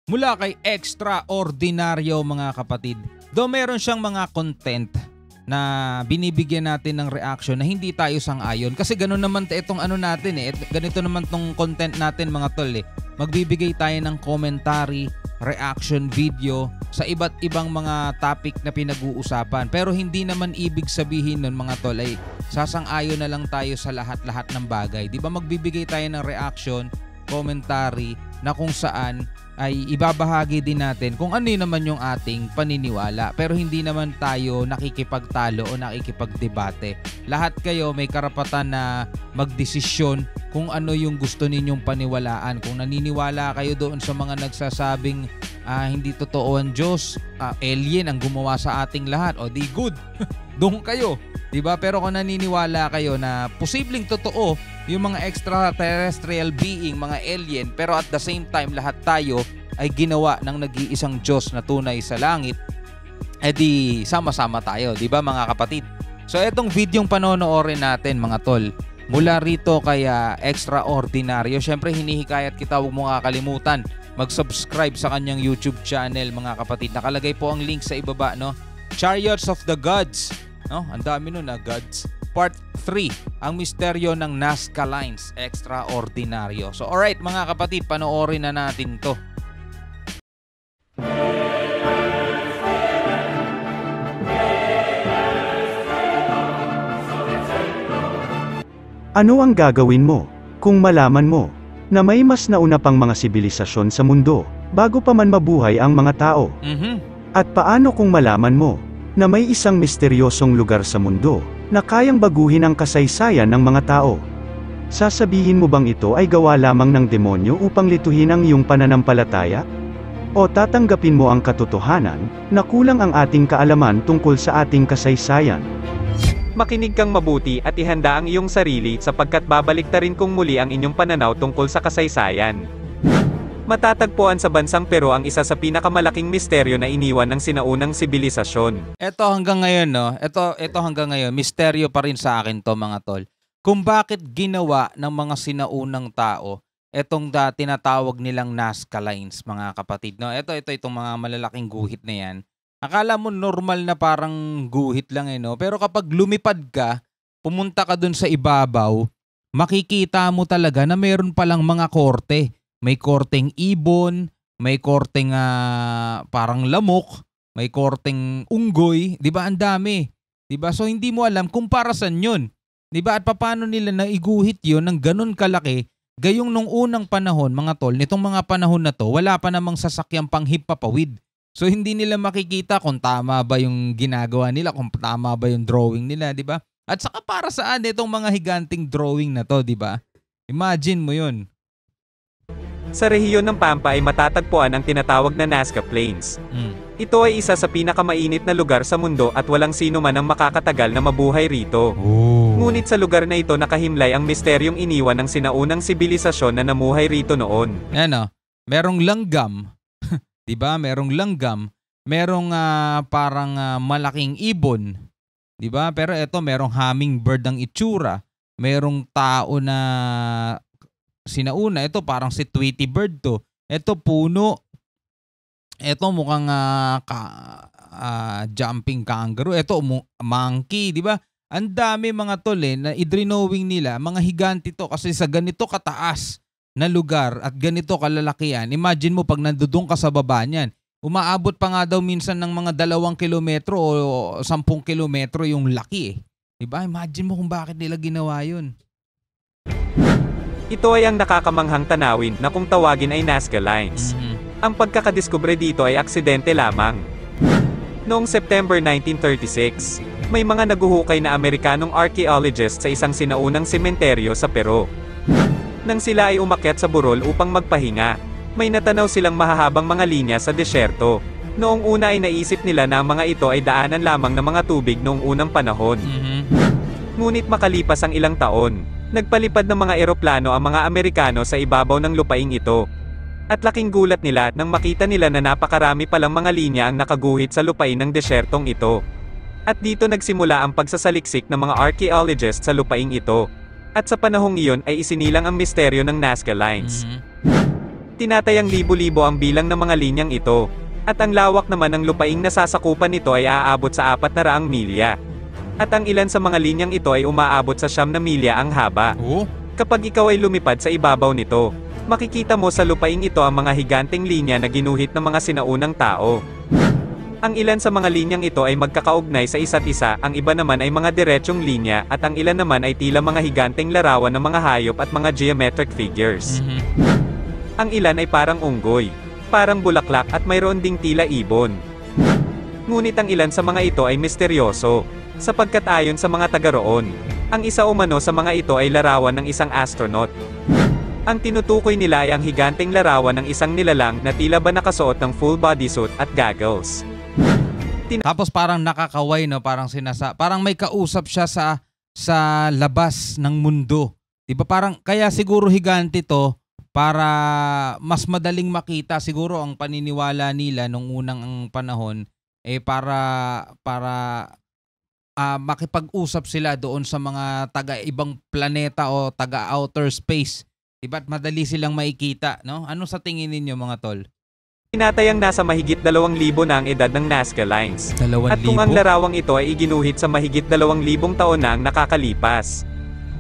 mula kay Extraordinaryo mga kapatid. Though meron siyang mga content na binibigyan natin ng reaction na hindi tayo sang-ayon. Kasi gano'n naman itong ano natin eh. Ganito naman tong content natin mga tol eh. Magbibigay tayo ng commentary, reaction video sa iba't ibang mga topic na pinag-uusapan. Pero hindi naman ibig sabihin nun mga tol ay sasang-ayon na lang tayo sa lahat-lahat ng bagay. Di ba magbibigay tayo ng reaction, commentary na kung saan ay ibabahagi din natin kung ano naman yung ating paniniwala. Pero hindi naman tayo nakikipagtalo o nakikipagdebate. Lahat kayo may karapatan na magdesisyon kung ano yung gusto ninyong paniwalaan. Kung naniniwala kayo doon sa mga nagsasabing hindi totoo ang Diyos, alien ang gumawa sa ating lahat, o di good, doon kayo. Diba? Pero kung naniniwala kayo na posibleng totoo yung mga extraterrestrial being, mga alien, pero at the same time lahat tayo ay ginawa ng nag-iisang Diyos na tunay sa langit, edi sama-sama tayo, diba mga kapatid? So etong videong panonoorin natin mga tol, mula rito kay Extraordinaryo, syempre hinihikayat kita, huwag mo kakalimutan mag-subscribe sa kanyang YouTube channel mga kapatid. Nakalagay po ang link sa ibaba, no? Chariots of the Gods. No? Ang dami nun Gods. Part 3, ang misteryo ng Nazca Lines, Extraordinaryo. So alright mga kapatid, panoorin na natin to. Ano ang gagawin mo kung malaman mo na may mas nauna pang mga sibilisasyon sa mundo bago pa man mabuhay ang mga tao? At paano kung malaman mo na may isang misteryosong lugar sa mundo na kayang baguhin ang kasaysayan ng mga tao? Sasabihin mo bang ito ay gawa lamang ng demonyo upang lituhin ang iyong pananampalataya? O tatanggapin mo ang katotohanan na kulang ang ating kaalaman tungkol sa ating kasaysayan? Makinig kang mabuti at ihanda ang iyong sarili sapagkat babaliktarin kong muli ang inyong pananaw tungkol sa kasaysayan. Matatagpuan sa bansang Peru ang isa sa pinakamalaking misteryo na iniwan ng sinaunang sibilisasyon. Ito hanggang ngayon, no? Ito hanggang ngayon, misteryo pa rin sa akin to mga tol. Kung bakit ginawa ng mga sinaunang tao etong tinatawag nilang Nazca Lines, mga kapatid, no? Itong mga malalaking guhit na yan. Akala mo normal na parang guhit lang no? Pero kapag lumipad ka, pumunta ka dun sa ibabaw, makikita mo talaga na meron palang mga korte. May korteng ibon, may korteng parang lamok, may korteng unggoy, 'di ba? Ang dami. 'Di ba? So hindi mo alam kung para saan 'yun. 'Di ba? At paano nila naiguhit 'yon ng ganun kalaki? Gayong nung unang panahon, mga tol, nitong mga panahon na 'to, wala pa namang sasakyang panghimpapawid. So hindi nila makikita kung tama ba yung ginagawa nila, kung tama ba yung drawing nila, 'di ba? At saka para saan itong mga higanting drawing na 'to, 'di ba? Imagine mo 'yun. Sa rehiyon ng Pampa ay matatagpuan ang tinatawag na Nazca Plains. Ito ay isa sa pinakamainit na lugar sa mundo at walang sino man ang makakatagal na mabuhay rito. Ngunit sa lugar na ito nakahimlay ang misteryong iniwan ng sinaunang sibilisasyon na namuhay rito noon. Ano, merong langgam, 'di ba? Merong langgam, merong parang malaking ibon, 'di ba? Pero ito merong hummingbird ang itsura, merong tao na sinauna, ito parang si Tweety Bird to. Ito puno. Ito mukhang jumping kangaroo. Ito monkey, di ba? Ang dami mga tol na i-drawing nila. Mga higanti to kasi sa ganito kataas na lugar at ganito kalalakihan. Imagine mo pag nandoon ka sa baba niyan. Umaabot pa nga daw minsan ng mga 2 kilometro o 10 kilometro yung laki eh. Di ba? Imagine mo kung bakit nila ginawa yun. Ito ay ang nakakamanghang tanawin na kung tawagin ay Nazca Lines. Ang pagkakadiskubre dito ay aksidente lamang. Noong September 1936, may mga naguhukay na Amerikanong archaeologists sa isang sinaunang sementeryo sa Peru. Nang sila ay umakyat sa burol upang magpahinga, may natanaw silang mahahabang mga linya sa desyerto. Noong una ay naisip nila na ang mga ito ay daanan lamang ng mga tubig noong unang panahon. Ngunit makalipas ang ilang taon, nagpalipad ng mga eroplano ang mga Amerikano sa ibabaw ng lupaing ito. At laking gulat nila nang makita nila na napakarami palang mga linya ang nakaguhit sa lupain ng desyertong ito. At dito nagsimula ang pagsasaliksik ng mga archaeologists sa lupaing ito. At sa panahong iyon ay isinilang ang misteryo ng Nazca Lines. Tinatayang libo-libo ang bilang ng mga linyang ito, at ang lawak naman ng lupaing nasasakupan nito ay aabot sa 400 milya. At ang ilan sa mga linyang ito ay umaabot sa 9 na milya ang haba. Kapag ikaw ay lumipad sa ibabaw nito, makikita mo sa lupaing ito ang mga higanteng linya na ginuhit ng mga sinaunang tao. Ang ilan sa mga linyang ito ay magkakaugnay sa isa't isa, ang iba naman ay mga diretsyong linya, at ang ilan naman ay tila mga higanteng larawan ng mga hayop at mga geometric figures. Ang ilan ay parang unggoy, parang bulaklak at mayroon ding tila ibon. Ngunit ang ilan sa mga ito ay misteryoso, sapagkat ayon sa mga taga roon, ang isa umano sa mga ito ay larawan ng isang astronaut. Ang tinutukoy nila ay ang higanteng larawan ng isang nilalang na tila ba nakasuot ng full bodysuit at goggles. Tapos parang nakakaway, no? Parang may kausap siya sa labas ng mundo. 'Di ba? Parang kaya siguro higante 'to para mas madaling makita siguro ang paniniwala nila nung unang panahon para makipag-usap sila doon sa mga taga-ibang planeta o taga-outer space. 'Di ba? Madali silang makikita, no? Ano sa tingin ninyo, mga tol? Tinatayang nasa mahigit 2,000 na ang edad ng Nazca Lines. 2,000? At kung ang larawang ito ay iginuhit sa mahigit 2,000 taon na ang nakakalipas.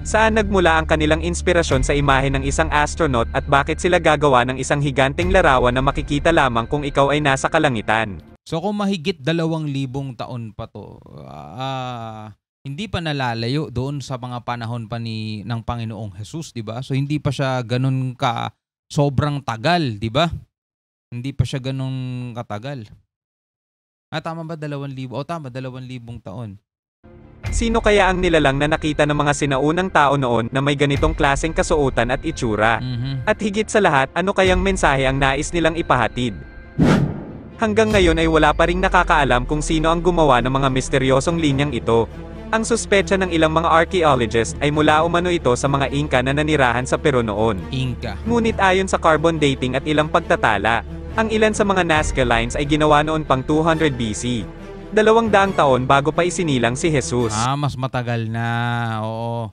Saan nagmula ang kanilang inspirasyon sa imahe ng isang astronaut at bakit sila gagawa ng isang higanteng larawan na makikita lamang kung ikaw ay nasa kalangitan? So kung mahigit 2,000 taon pa to, hindi pa nalalayo doon sa mga panahon pa ng Panginoong Jesus, 'di ba? So hindi pa siya ganun ka sobrang tagal, 'di ba? Hindi pa siya ganun katagal. Tama ba 2,000? Tama, 2,000 taon. Sino kaya ang nilalang na nakita ng mga sinaunang tao noon na may ganitong klaseng kasuotan at itsura? At higit sa lahat, ano kayang mensahe ang nais nilang ipahatid? Hanggang ngayon ay wala pa ring nakakaalam kung sino ang gumawa ng mga misteryosong linyang ito. Ang suspecha ng ilang mga archaeologists ay mula umano ito sa mga Inca na nanirahan sa Peru noon. Inca. Ngunit ayon sa carbon dating at ilang pagtatala, ang ilan sa mga Nazca Lines ay ginawa noon pang 200 BC. 200 taon bago pa isinilang si Jesus. Mas matagal na, oo.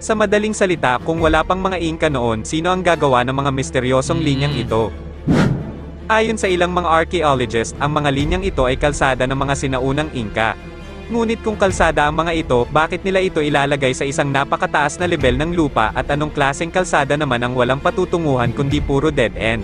Sa madaling salita, kung wala pang mga Inca noon, sino ang gagawa ng mga misteryosong linyang ito? Ayon sa ilang mga archaeologists, ang mga linyang ito ay kalsada ng mga sinaunang Inca. Ngunit kung kalsada ang mga ito, bakit nila ito ilalagay sa isang napakataas na level ng lupa at anong klaseng kalsada naman ang walang patutunguhan kundi puro dead end?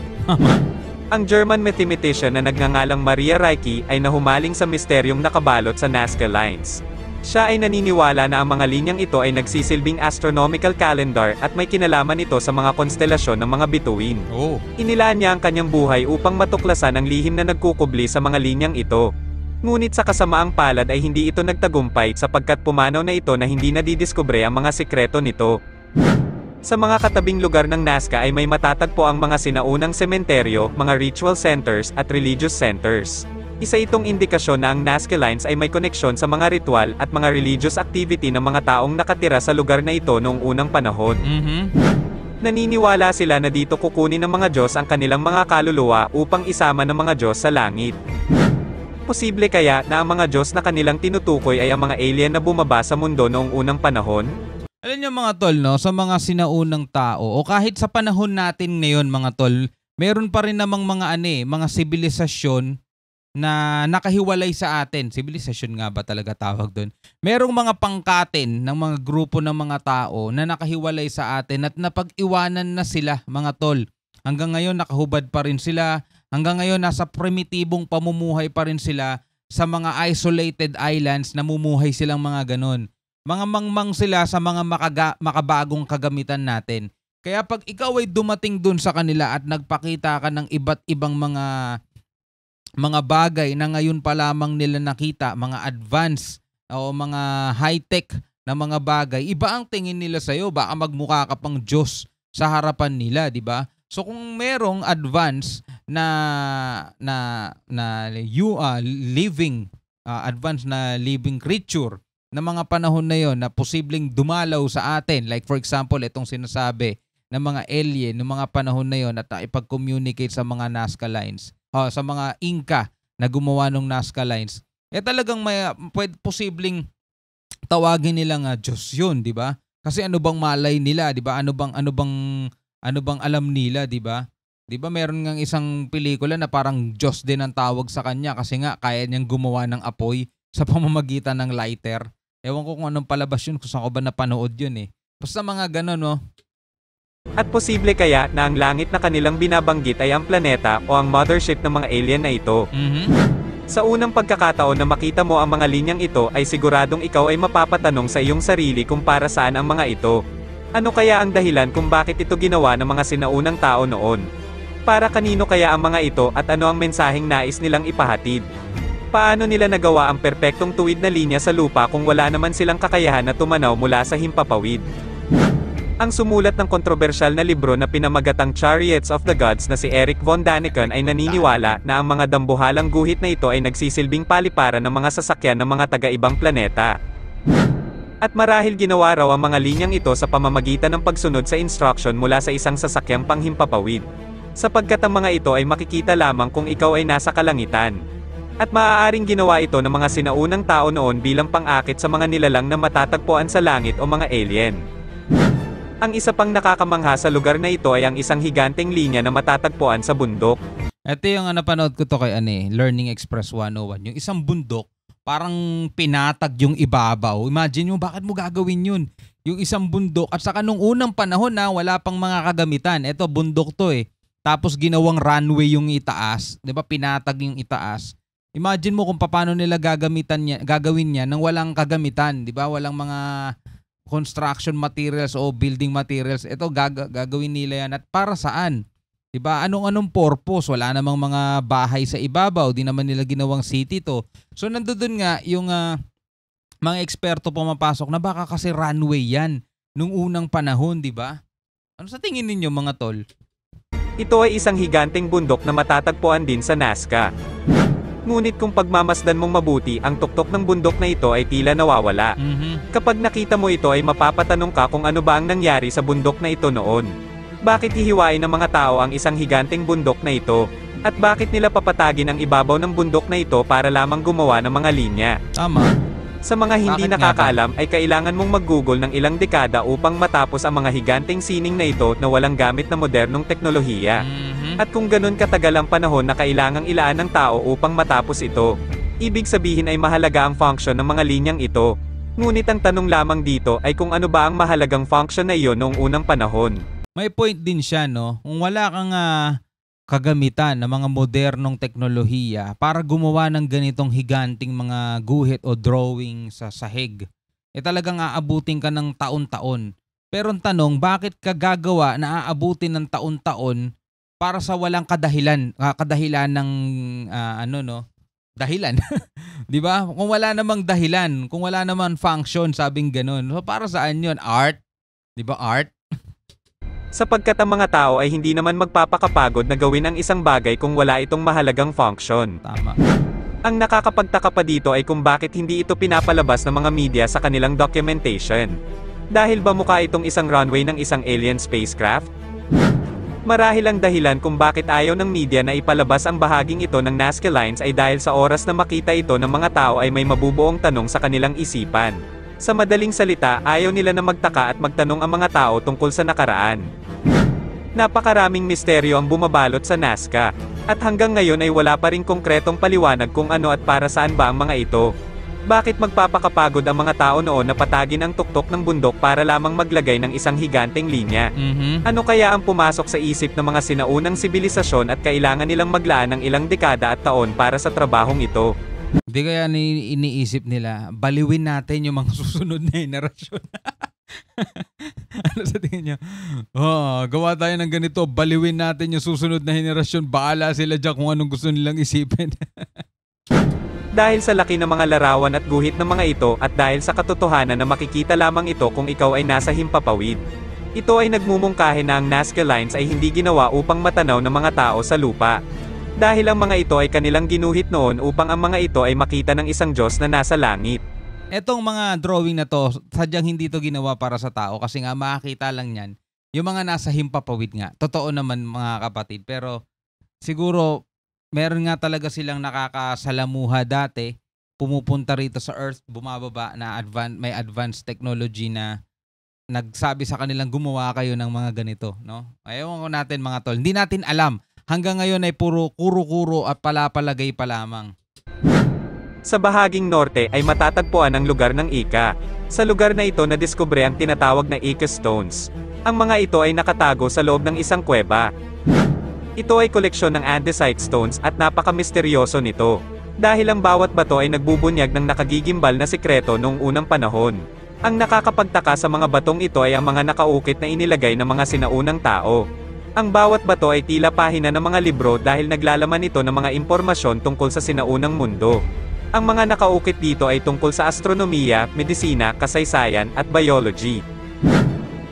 Ang German mathematician na nagngangalang Maria Ricci ay nahumaling sa misteryong nakabalot sa Nazca Lines. Siya ay naniniwala na ang mga linyang ito ay nagsisilbing astronomical calendar at may kinalaman ito sa mga konstelasyon ng mga bituin. Inilaan niya ang kanyang buhay upang matuklasan ang lihim na nagkukubli sa mga linyang ito. Ngunit sa kasamaang palad ay hindi ito nagtagumpay sapagkat pumanaw na ito na hindi nadidiskubre ang mga sikreto nito. Sa mga katabing lugar ng Nazca ay may matatagpo ang mga sinaunang sementeryo, mga ritual centers, at religious centers. Isa itong indikasyon na ang Nazca Lines ay may koneksyon sa mga ritual at mga religious activity ng mga taong nakatira sa lugar na ito noong unang panahon. Naniniwala sila na dito kukunin ng mga Diyos ang kanilang mga kaluluwa upang isama ng mga Diyos sa langit. Posible kaya na ang mga Diyos na kanilang tinutukoy ay ang mga alien na bumaba sa mundo noong unang panahon? Alam niyo, mga tol, no, sa mga sinaunang tao o kahit sa panahon natin ngayon, mga tol, meron pa rin namang mga sibilisasyon na nakahiwalay sa atin. Sibilisasyon nga ba talaga tawag doon? Merong mga pangkatin ng mga grupo ng mga tao na nakahiwalay sa atin at napag-iwanan na sila, mga tol. Hanggang ngayon nakahubad pa rin sila. Hanggang ngayon nasa primitibong pamumuhay pa rin sila sa mga isolated islands, namumuhay silang mga ganon. Mga mangmang sila sa mga makabagong kagamitan natin. Kaya pag ikaw ay dumating dun sa kanila at nagpakita ka ng iba't ibang mga bagay na ngayon pa lamang nila nakita, mga advanced o mga high-tech na mga bagay, iba ang tingin nila sa'yo. Baka magmukha ka pang Diyos sa harapan nila, di ba? So kung merong advance living creature na mga panahon na yon na posibleng dumalaw sa atin, like for example itong sinasabi ng mga alien ng mga panahon na yon at ipag-communicate sa mga Nazca Lines, sa mga Inca na gumawa ng Nazca Lines, talagang posibleng tawagin nila nga Diyos yun, di ba? Kasi ano bang malay nila, di ba? Ano bang alam nila, di ba? 'Di ba meron ngang isang pelikula na parang Diyos din ang tawag sa kanya kasi nga kaya niyang gumawa ng apoy sa pamamagitan ng lighter. Ewan ko kung anong palabas yun, kung saan ko ba napanood yun eh. Basta mga gano'n, no? At posible kaya na ang langit na kanilang binabanggit ay ang planeta o ang mothership ng mga alien na ito. Sa unang pagkakataon na makita mo ang mga linyang ito ay siguradong ikaw ay mapapatanong sa iyong sarili kung para saan ang mga ito. Ano kaya ang dahilan kung bakit ito ginawa ng mga sinaunang tao noon? Para kanino kaya ang mga ito at ano ang mensaheng nais nilang ipahatid? Paano nila nagawa ang perpektong tuwid na linya sa lupa kung wala naman silang kakayahan na tumanaw mula sa himpapawid? Ang sumulat ng kontrobersyal na libro na pinamagatang Chariots of the Gods na si Eric von Daniken ay naniniwala na ang mga dambuhalang guhit na ito ay nagsisilbing paliparan ng mga sasakyan ng mga taga-ibang planeta. At marahil ginawa raw ang mga linyang ito sa pamamagitan ng pagsunod sa instruction mula sa isang sasakyang panghimpapawid. Sapagkat ang mga ito ay makikita lamang kung ikaw ay nasa kalangitan. At maaaring ginawa ito ng mga sinaunang tao noon bilang pang-akit sa mga nilalang na matatagpuan sa langit o mga alien. Ang isa pang nakakamangha sa lugar na ito ay ang isang higanteng linya na matatagpuan sa bundok. Ito yung napanood ko to kay Learning Express 101. Yung isang bundok, parang pinatag yung ibabaw. Imagine mo, bakit mo gagawin yun? Yung isang bundok, at saka nung unang panahon na wala pang mga kagamitan. Ito, bundok to eh. Tapos ginawang runway yung itaas, 'di ba? Pinatag yung itaas. Imagine mo kung paano nila gagawin niya nang walang kagamitan, 'di ba? Walang mga construction materials o building materials. Ito gagawin nila yan, at para saan? 'Di ba? Anong purpose? Wala namang mga bahay sa ibabaw, di naman nila ginawang city to. So nandoon nga yung mga eksperto pumapasok na baka kasi runway yan nung unang panahon, 'di ba? Ano sa tingin ninyo mga tol? Ito ay isang higanteng bundok na matatagpuan din sa Nazca. Ngunit kung pagmamasdan mong mabuti, ang tuktok ng bundok na ito ay tila nawawala. Kapag nakita mo ito ay mapapatanong ka kung ano ba ang nangyari sa bundok na ito noon. Bakit hihiwain ng mga tao ang isang higanteng bundok na ito? At bakit nila papatagin ang ibabaw ng bundok na ito para lamang gumawa ng mga linya? Tama. Sa mga hindi nakakaalam ay kailangan mong mag-google ng ilang dekada upang matapos ang mga higanteng sining na ito na walang gamit na modernong teknolohiya. At kung ganun katagal ang panahon na kailangang ilaan ng tao upang matapos ito, ibig sabihin ay mahalaga ang function ng mga linyang ito. Ngunit ang tanong lamang dito ay kung ano ba ang mahalagang function na iyon noong unang panahon. May point din siya, no? Kung wala kang kagamitan ng mga modernong teknolohiya para gumawa ng ganitong higanting mga guhit o drawing sa sahig, talagang aabutin ka ng taon-taon. Pero ang tanong, bakit ka gagawa na aabutin ng taon-taon para sa walang kadahilan ng dahilan. 'Di ba? Kung wala namang dahilan, kung wala namang function, sabing ganoon. So para saan 'yun? Art? 'Di ba art? Sapagkat ang mga tao ay hindi naman magpapakapagod na gawin ang isang bagay kung wala itong mahalagang function. Tama. Ang nakakapagtaka pa dito ay kung bakit hindi ito pinapalabas ng mga media sa kanilang documentation. Dahil ba mukha itong isang runway ng isang alien spacecraft? Marahil ang dahilan kung bakit ayaw ng media na ipalabas ang bahaging ito ng Nazca Lines ay dahil sa oras na makita ito ng mga tao ay may mabubuong tanong sa kanilang isipan. Sa madaling salita, ayaw nila na magtaka at magtanong ang mga tao tungkol sa nakaraan. Napakaraming misteryo ang bumabalot sa Nazca, at hanggang ngayon ay wala pa ring konkretong paliwanag kung ano at para saan ba ang mga ito. Bakit magpapakapagod ang mga tao noon na patagin ang tuktok ng bundok para lamang maglagay ng isang higanteng linya? Ano kaya ang pumasok sa isip ng mga sinaunang sibilisasyon at kailangan nilang maglaan ng ilang dekada at taon para sa trabahong ito? Hindi kaya iniisip nila, baliwin natin yung mga susunod na henerasyon. Ano sa tingin nyo? Gawa tayo ng ganito, baliwin natin yung susunod na henerasyon, baala sila dyan kung anong gusto nilang isipin. Dahil sa laki ng mga larawan at guhit ng mga ito at dahil sa katotohanan na makikita lamang ito kung ikaw ay nasa himpapawid. Ito ay nagmumungkahi na ang Nazca Lines ay hindi ginawa upang matanaw ng mga tao sa lupa. Dahil ang mga ito ay kanilang ginuhit noon upang ang mga ito ay makita ng isang Diyos na nasa langit. Etong mga drawing na to, sadyang hindi to ginawa para sa tao kasi nga makakita lang yan yung mga nasa himpapawid nga. Totoo naman mga kapatid, pero siguro meron nga talaga silang nakakasalamuha dati, pumupunta rito sa Earth, bumababa na may advanced technology na nagsabi sa kanilang gumawa kayo ng mga ganito, no? Ayaw ko natin mga tol. Hindi natin alam. Hanggang ngayon ay puro kuro-kuro at palapalagay pa lamang. Sa bahaging norte ay matatagpuan ang lugar ng Ica. Sa lugar na ito nadiskubre ang tinatawag na Ica Stones. Ang mga ito ay nakatago sa loob ng isang kuweba. Ito ay koleksyon ng andesite stones at napaka-misteryoso nito. Dahil ang bawat bato ay nagbubunyag ng nakagigimbal na sikreto noong unang panahon. Ang nakakapagtaka sa mga batong ito ay ang mga nakaukit na inilagay ng mga sinaunang tao. Ang bawat bato ay tila pahina ng mga libro dahil naglalaman ito ng mga impormasyon tungkol sa sinaunang mundo. Ang mga nakaukit dito ay tungkol sa astronomiya, medisina, kasaysayan, at biology.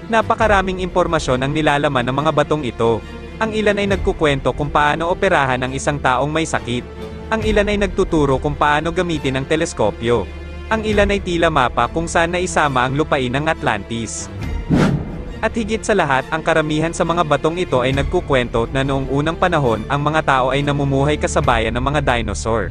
Napakaraming impormasyon ang nilalaman ng mga batong ito. Ang ilan ay nagkukwento kung paano operahan ang isang taong may sakit. Ang ilan ay nagtuturo kung paano gamitin ang teleskopyo. Ang ilan ay tila mapa kung saan naisama ang lupain ng Atlantis. At higit sa lahat, ang karamihan sa mga batong ito ay nagkukwento na noong unang panahon, ang mga tao ay namumuhay kasabayan ng mga dinosaur.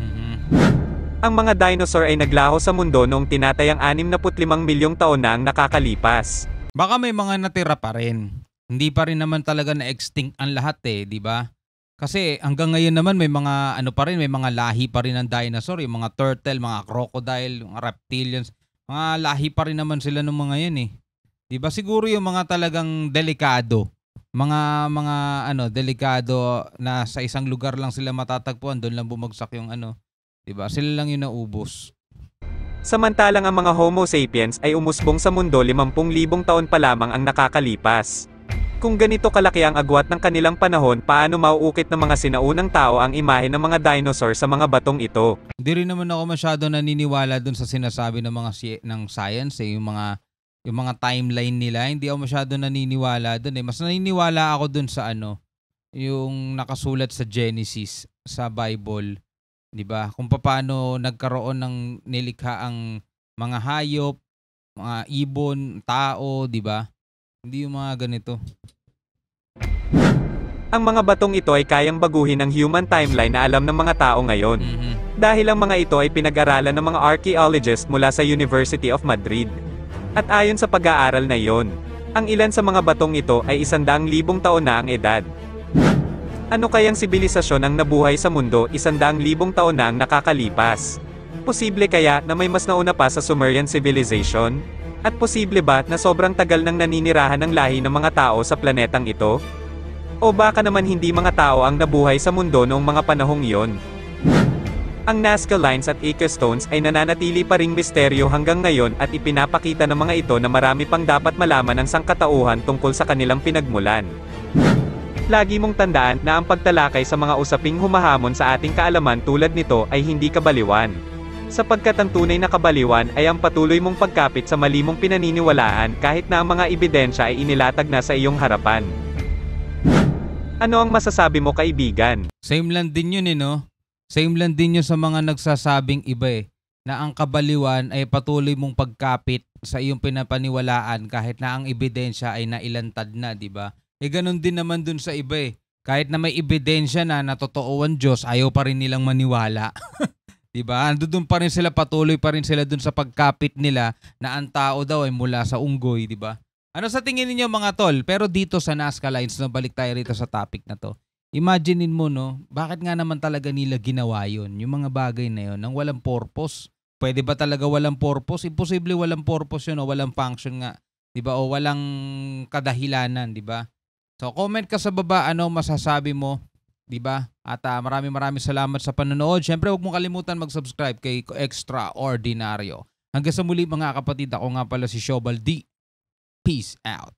Ang mga dinosaur ay naglaho sa mundo noong tinatayang 65 milyong taon na ang nakakalipas. Baka may mga natira pa rin. Hindi pa rin naman talaga na-extinct ang lahat di ba? Kasi hanggang ngayon naman may mga pa rin, may mga lahi pa rin ng dinosaur, yung mga turtle, mga crocodile, mga reptilians, mga lahi pa rin naman sila ng mga yan 'Di ba? Siguro yung mga talagang delikado, mga delikado na sa isang lugar lang sila matatagpuan, doon lang bumagsak yung 'di ba? Sila lang yung naubos. Samantalang ang mga Homo sapiens ay umusbong sa mundo 50,000 taon pa lamang ang nakakalipas. Kung ganito kalaki ang agwat ng kanilang panahon, paano mauukit ng mga sinaunang tao ang imahe ng mga dinosaur sa mga batong ito? Hindi rin naman ako masyado naniniwala dun sa sinasabi ng mga ng science yung mga timeline nila. Hindi ako masyado naniniwala dun Mas naniniwala ako dun sa yung nakasulat sa Genesis sa Bible, 'di ba? Kung paano nagkaroon ng nilikha ang mga hayop, mga ibon, tao, 'di ba? Hindi yung mga ganito. Ang mga batong ito ay kayang baguhin ang human timeline na alam ng mga tao ngayon. Dahil ang mga ito ay pinag-aralan ng mga archaeologists mula sa University of Madrid. At ayon sa pag-aaral na iyon, ang ilan sa mga batong ito ay 100,000 taon na ang edad. Ano kayang sibilisasyon ang nabuhay sa mundo 100,000 taon na ang nakakalipas? Posible kaya na may mas nauna pa sa Sumerian civilization? At posible ba na sobrang tagal nang naninirahan ng lahi ng mga tao sa planetang ito? O baka naman hindi mga tao ang nabuhay sa mundo noong mga panahong iyon? Ang Nazca Lines at Ica Stones ay nananatili pa ring misteryo hanggang ngayon at ipinapakita ng mga ito na marami pang dapat malaman ng sangkatauhan tungkol sa kanilang pinagmulan. Lagi mong tandaan na ang pagtalakay sa mga usaping humahamon sa ating kaalaman tulad nito ay hindi kabaliwan. Sapagkat ang tunay na kabaliwan ay ang patuloy mong pagkapit sa mali mong pinaniniwalaan kahit na ang mga ebidensya ay inilatag na sa iyong harapan. Ano ang masasabi mo, kaibigan? Same lang din yun no? Same lang din yun sa mga nagsasabing iba na ang kabaliwan ay patuloy mong pagkapit sa iyong pinapaniwalaan kahit na ang ebidensya ay nailantad na, di ba? Ganun din naman dun sa iba Kahit na may ebidensya na totoo ang Diyos, ayaw pa rin nilang maniwala. Diba? Doon pa rin sila, patuloy pa rin sila dun sa pagkapit nila na ang tao daw ay mula sa unggoy, diba? Ano sa tingin niyo mga tol? Pero dito sa Nazca Lines, balik tayo rito sa topic na to. Imaginein mo, bakit nga naman talaga nila ginawa yun? Yung mga bagay na yun, nang walang purpose. Pwede ba talaga walang purpose? Imposible walang purpose yun o walang function nga. Diba? O walang kadahilanan, diba? So comment ka sa baba, ano masasabi mo? Diba? At maraming salamat sa panonood. Siyempre, huwag mong kalimutan mag-subscribe kay Extraordinaryo. Hanggang sa muli mga kapatid, ako nga pala si Shobal D. Peace out.